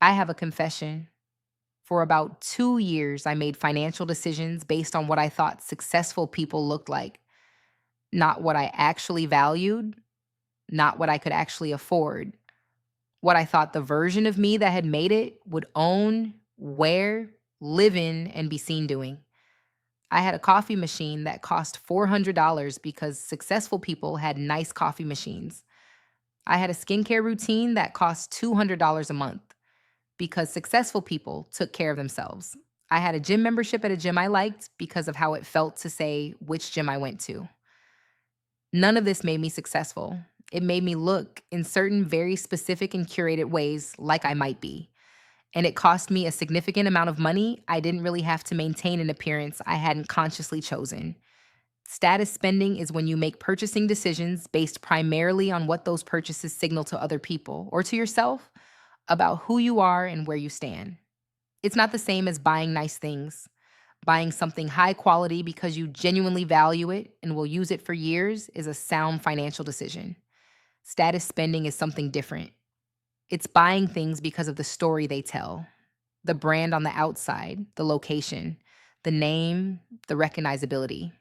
I have a confession. For about 2 years, I made financial decisions based on what I thought successful people looked like, not what I actually valued, not what I could actually afford, what I thought the version of me that had made it would own, wear, live in, and be seen doing. I had a coffee machine that cost $400 because successful people had nice coffee machines. I had a skincare routine that cost $200 a month because successful people took care of themselves. I had a gym membership at a gym I liked because of how it felt to say which gym I went to. None of this made me successful. It made me look in certain very specific and curated ways like I might be. And it cost me a significant amount of money I didn't really have to maintain an appearance I hadn't consciously chosen. Status spending is when you make purchasing decisions based primarily on what those purchases signal to other people or to yourself about who you are and where you stand. It's not the same as buying nice things. Buying something high quality because you genuinely value it and will use it for years is a sound financial decision. Status spending is something different. It's buying things because of the story they tell, the brand on the outside, the location, the name, the recognizability.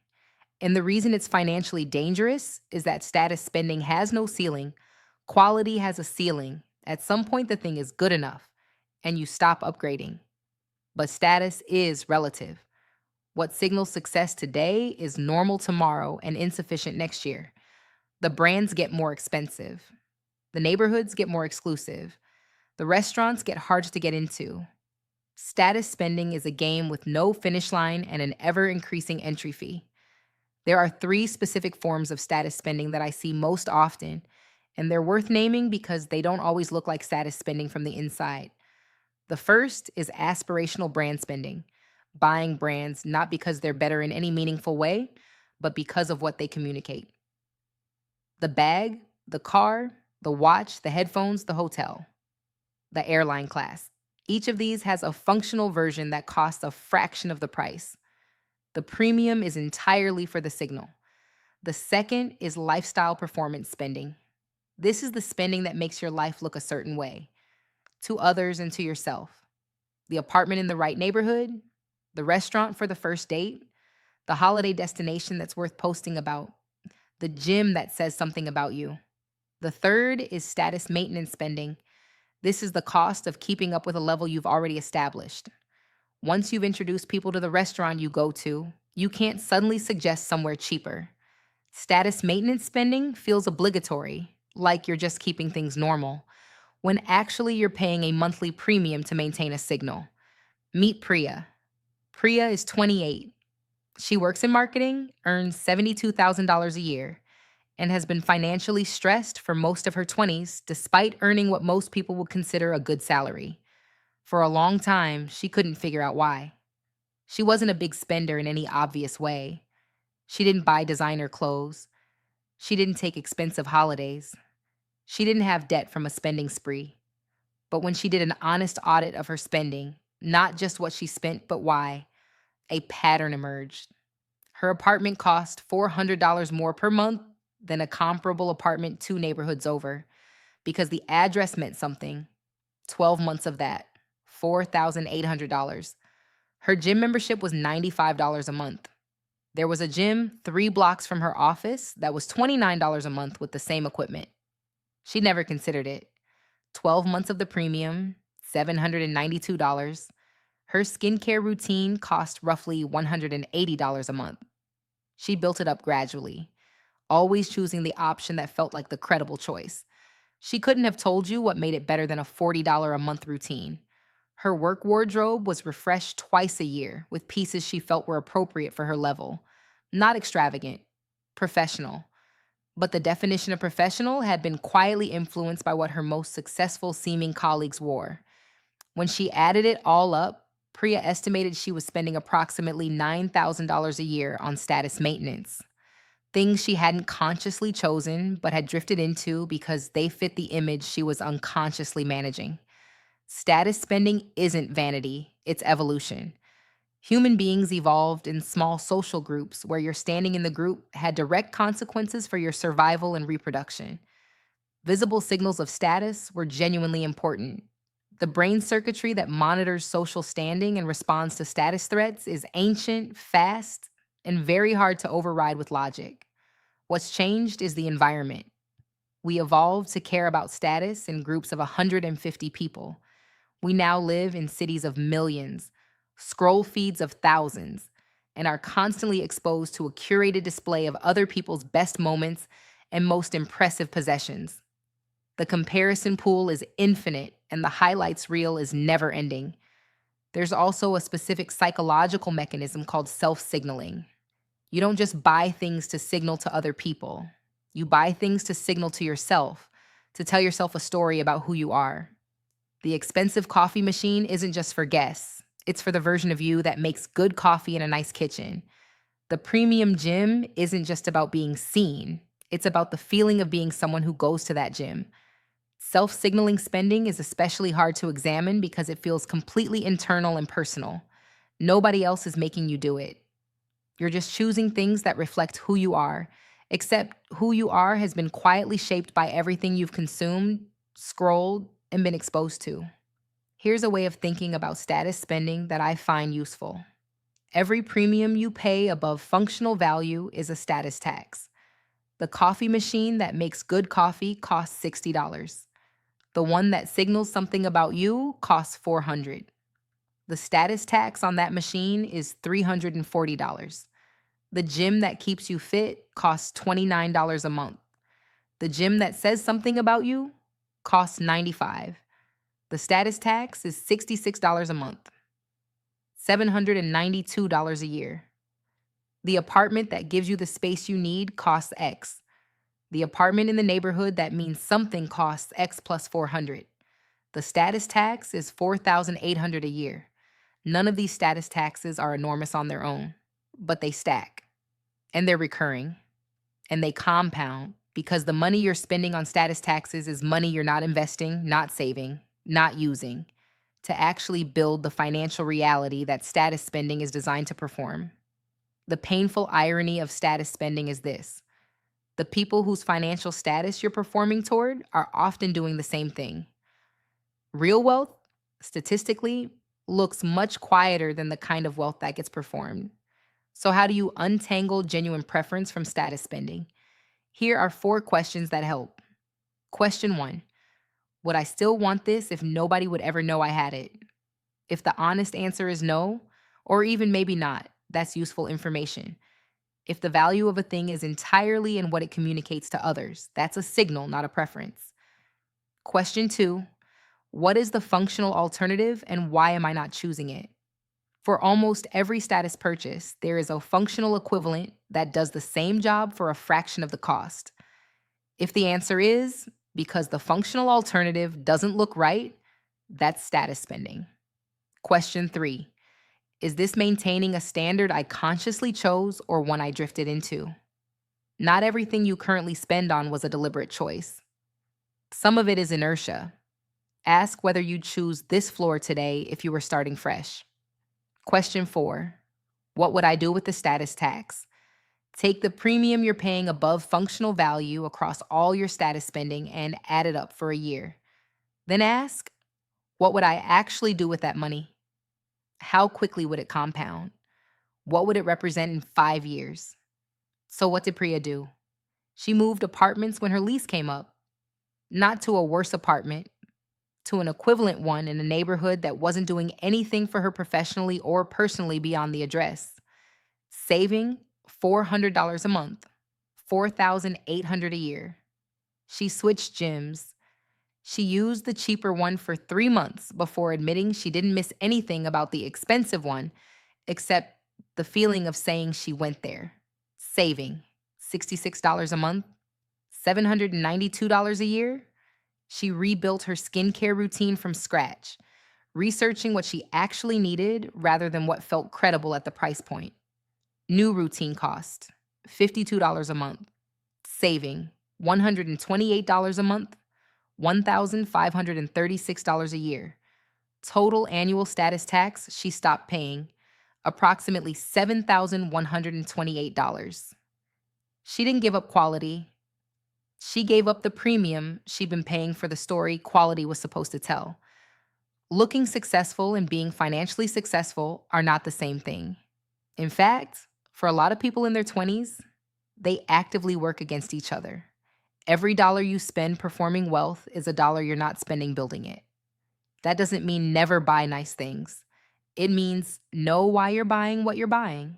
And the reason it's financially dangerous is that status spending has no ceiling. Quality has a ceiling. At some point, the thing is good enough and you stop upgrading. But status is relative. What signals success today is normal tomorrow and insufficient next year. The brands get more expensive. The neighborhoods get more exclusive. The restaurants get harder to get into. Status spending is a game with no finish line and an ever increasing entry fee. There are three specific forms of status spending that I see most often, and they're worth naming because they don't always look like status spending from the inside. The first is aspirational brand spending, buying brands not because they're better in any meaningful way, but because of what they communicate. The bag, the car, the watch, the headphones, the hotel, the airline class. Each of these has a functional version that costs a fraction of the price. The premium is entirely for the signal. The second is lifestyle performance spending. This is the spending that makes your life look a certain way to others and to yourself. The apartment in the right neighborhood, the restaurant for the first date, the holiday destination that's worth posting about, the gym that says something about you. The third is status maintenance spending. This is the cost of keeping up with a level you've already established. Once you've introduced people to the restaurant you go to, you can't suddenly suggest somewhere cheaper. Status maintenance spending feels obligatory, like you're just keeping things normal, when actually you're paying a monthly premium to maintain a signal. Meet Priya. Priya is 28. She works in marketing, earns $72,000 a year, and has been financially stressed for most of her 20s despite earning what most people would consider a good salary. For a long time, she couldn't figure out why. She wasn't a big spender in any obvious way. She didn't buy designer clothes. She didn't take expensive holidays. She didn't have debt from a spending spree. But when she did an honest audit of her spending, not just what she spent, but why, a pattern emerged. Her apartment cost $400 more per month than a comparable apartment two neighborhoods over because the address meant something. 12 months of that, $4,800. Her gym membership was $95 a month. There was a gym 3 blocks from her office that was $29 a month with the same equipment. She never considered it. 12 months of the premium, $792. Her skincare routine cost roughly $180 a month. She built it up gradually, always choosing the option that felt like the credible choice. She couldn't have told you what made it better than a $40 a month routine. Her work wardrobe was refreshed twice a year with pieces she felt were appropriate for her level. Not extravagant, professional. But the definition of professional had been quietly influenced by what her most successful seeming colleagues wore. When she added it all up, Priya estimated she was spending approximately $9,000 a year on status maintenance. Things she hadn't consciously chosen but had drifted into because they fit the image she was unconsciously managing. Status spending isn't vanity, it's evolution. Human beings evolved in small social groups where your standing in the group had direct consequences for your survival and reproduction. Visible signals of status were genuinely important. The brain circuitry that monitors social standing and responds to status threats is ancient, fast, and very hard to override with logic. What's changed is the environment. We evolved to care about status in groups of 150 people. We now live in cities of millions, scroll feeds of thousands, and are constantly exposed to a curated display of other people's best moments and most impressive possessions. The comparison pool is infinite, and the highlights reel is never ending. There's also a specific psychological mechanism called self signaling. You don't just buy things to signal to other people, you buy things to signal to yourself, to tell yourself a story about who you are. The expensive coffee machine isn't just for guests, it's for the version of you that makes good coffee in a nice kitchen. The premium gym isn't just about being seen, it's about the feeling of being someone who goes to that gym. Self signaling spending is especially hard to examine because it feels completely internal and personal. Nobody else is making you do it. You're just choosing things that reflect who you are, except who you are has been quietly shaped by everything you've consumed, scrolled, and been exposed to. Here's a way of thinking about status spending that I find useful. Every premium you pay above functional value is a status tax. The coffee machine that makes good coffee costs $60. The one that signals something about you costs $400. The status tax on that machine is $340. The gym that keeps you fit costs $29 a month. The gym that says something about you costs $95. The status tax is $66 a month, $792 a year. The apartment that gives you the space you need costs X. The apartment in the neighborhood that means something costs X plus 400. The status tax is 4,800 a year. None of these status taxes are enormous on their own, but they stack, and they're recurring, and they compound because the money you're spending on status taxes is money you're not investing, not saving, not using to actually build the financial reality that status spending is designed to perform. The painful irony of status spending is this: the people whose financial status you're performing toward are often doing the same thing. Real wealth, statistically, looks much quieter than the kind of wealth that gets performed. So, how do you untangle genuine preference from status spending? Here are 4 questions that help. Question 1: would I still want this if nobody would ever know I had it? If the honest answer is no, or even maybe not, that's useful information. If the value of a thing is entirely in what it communicates to others, that's a signal, not a preference. Question 2: what is the functional alternative and why am I not choosing it? For almost every status purchase, there is a functional equivalent that does the same job for a fraction of the cost. If the answer is because the functional alternative doesn't look right, that's status spending. Question 3: is this maintaining a standard I consciously chose or one I drifted into? Not everything you currently spend on was a deliberate choice. Some of it is inertia. Ask whether you'd choose this floor today if you were starting fresh. Question 4: what would I do with the status tax? Take the premium you're paying above functional value across all your status spending and add it up for a year. Then ask, what would I actually do with that money? How quickly would it compound? What would it represent in 5 years? So what did Priya do? She moved apartments when her lease came up. Not to a worse apartment, to an equivalent one in a neighborhood that wasn't doing anything for her professionally or personally beyond the address. Saving $400 a month, $4,800 a year. She switched gyms. She used the cheaper one for 3 months before admitting she didn't miss anything about the expensive one except the feeling of saying she went there. Saving $66 a month, $792 a year. She rebuilt her skincare routine from scratch, researching what she actually needed rather than what felt credible at the price point. New routine cost $52 a month, saving $128 a month, $1,536 a year. Total annual status tax she stopped paying, approximately $7,128. She didn't give up quality. She gave up the premium she'd been paying for the story quality was supposed to tell. Looking successful and being financially successful are not the same thing. In fact, for a lot of people in their 20s, they actively work against each other. Every dollar you spend performing wealth is a dollar you're not spending building it. That doesn't mean never buy nice things. It means know why you're buying what you're buying.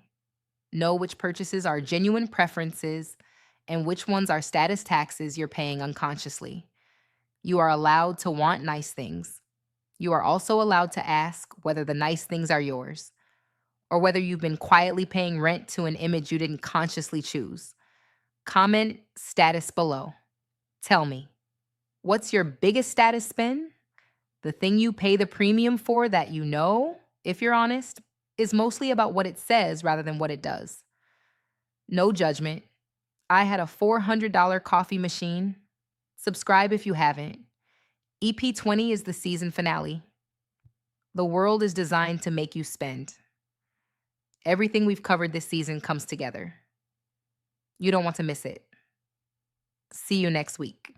Know which purchases are genuine preferences and which ones are status taxes you're paying unconsciously. You are allowed to want nice things. You are also allowed to ask whether the nice things are yours or whether you've been quietly paying rent to an image you didn't consciously choose. Comment status below. Tell me, what's your biggest status spin? The thing you pay the premium for that you know, if you're honest, is mostly about what it says rather than what it does. No judgment. I had a $400 coffee machine. Subscribe if you haven't. EP20 is the season finale. The world is designed to make you spend. Everything we've covered this season comes together. You don't want to miss it. See you next week.